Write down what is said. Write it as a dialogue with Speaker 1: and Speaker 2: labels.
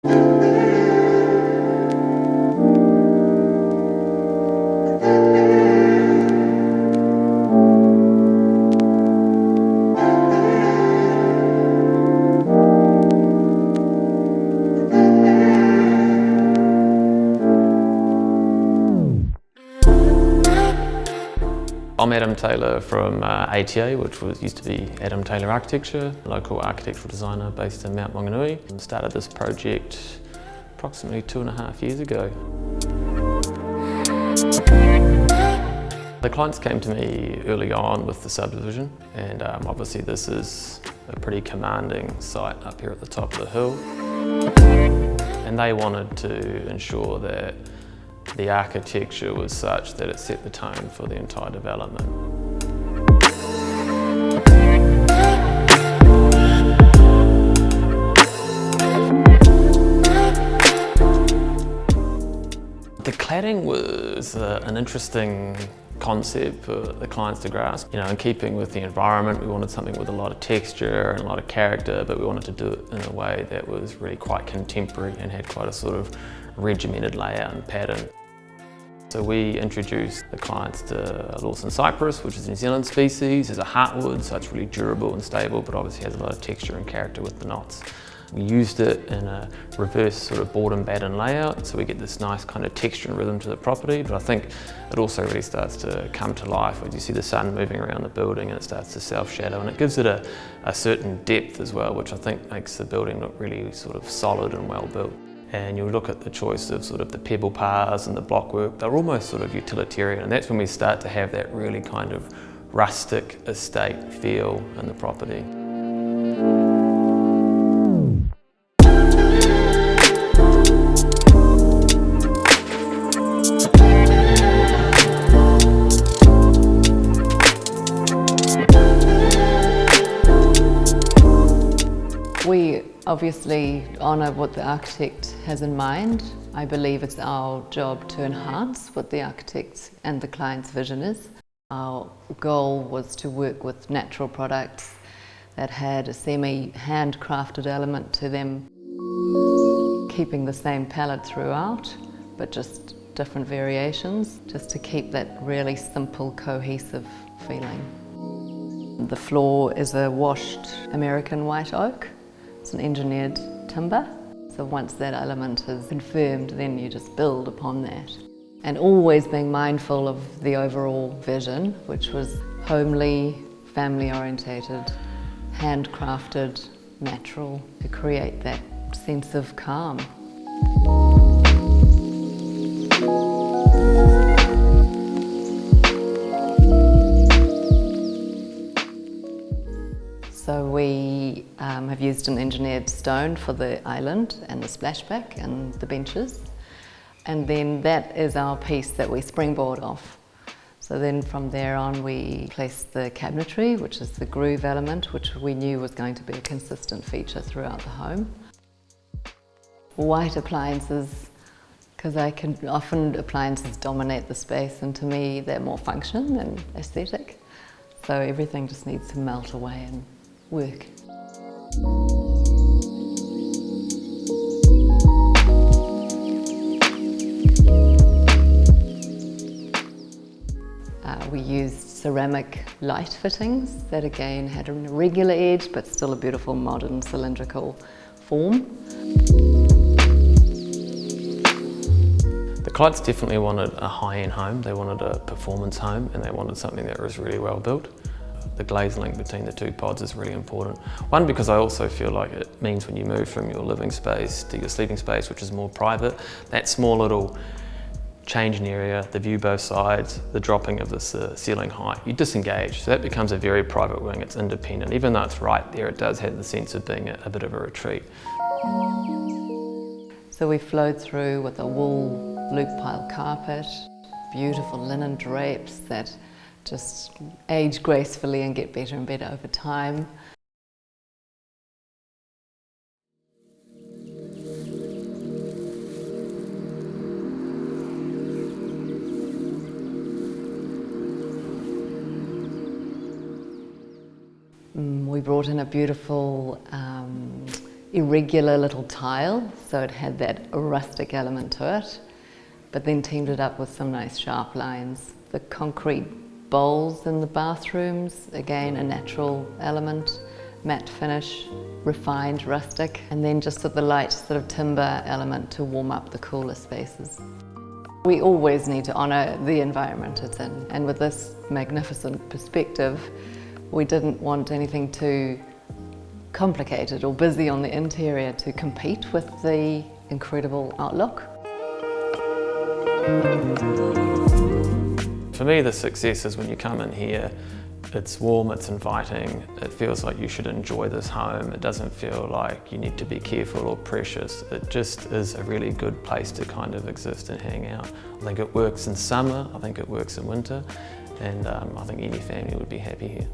Speaker 1: I'm Adam Taylor from ATA, which used to be Adam Taylor Architecture, local architectural designer based in Mount Maunganui. I started this project approximately 2.5 years ago. The clients came to me early on with the subdivision, and obviously this is a pretty commanding site up here at the top of the hill. And they wanted to ensure that the architecture was such that it set the tone for the entire development. The cladding was an interesting concept for the clients to grasp. You know, in keeping with the environment, we wanted something with a lot of texture and a lot of character, but we wanted to do it in a way that was really quite contemporary and had quite a sort of regimented layout and pattern. So we introduced the clients to Lawson cypress, which is a New Zealand species. It's a heartwood, so it's really durable and stable, but obviously has a lot of texture and character with the knots. We used it in a reverse sort of board and batten layout, so we get this nice kind of texture and rhythm to the property, but I think it also really starts to come to life when you see the sun moving around the building and it starts to self-shadow, and it gives it a certain depth as well, which I think makes the building look really sort of solid and well built. And you'll look at the choice of sort of the pebble paths and the blockwork, they're almost sort of utilitarian, and that's when we start to have that really kind of rustic estate feel in the property.
Speaker 2: We obviously honour what the architect has in mind. I believe it's our job to enhance what the architect and the client's vision is. Our goal was to work with natural products that had a semi-handcrafted element to them, keeping the same palette throughout, but just different variations, just to keep that really simple, cohesive feeling. The floor is a washed American white oak. It's an engineered timber, so once that element is confirmed, then you just build upon that. And always being mindful of the overall vision, which was homely, family-orientated, handcrafted, natural, to create that sense of calm. So we have used an engineered stone for the island and the splashback and the benches. And then that is our piece that we springboard off. So then from there on we placed the cabinetry, which is the groove element, which we knew was going to be a consistent feature throughout the home. White appliances, because often appliances dominate the space, and to me they're more function than aesthetic. So everything just needs to melt away and work. We used ceramic light fittings that again had a regular edge but still a beautiful modern cylindrical form.
Speaker 1: The clients definitely wanted a high-end home, they wanted a performance home, and they wanted something that was really well built. The glaze link between the two pods is really important. One, because I also feel like it means when you move from your living space to your sleeping space, which is more private, that small little changing area, the view both sides, the dropping of this ceiling height, you disengage. So that becomes a very private wing, it's independent. Even though it's right there, it does have the sense of being a bit of a retreat.
Speaker 2: So we flowed through with a wool loop pile carpet, beautiful linen drapes that just age gracefully and get better and better over time. We brought in a beautiful irregular little tile, so it had that rustic element to it, but then teamed it up with some nice sharp lines. The concrete bowls in the bathrooms, again a natural element, matte finish, refined rustic, and then just with the light sort of timber element to warm up the cooler spaces. We always need to honour the environment it's in, and with this magnificent perspective, we didn't want anything too complicated or busy on the interior to compete with the incredible outlook.
Speaker 1: For me, the success is when you come in here, it's warm, it's inviting, it feels like you should enjoy this home. It doesn't feel like you need to be careful or precious. It just is a really good place to kind of exist and hang out. I think it works in summer, I think it works in winter, and I think any family would be happy here.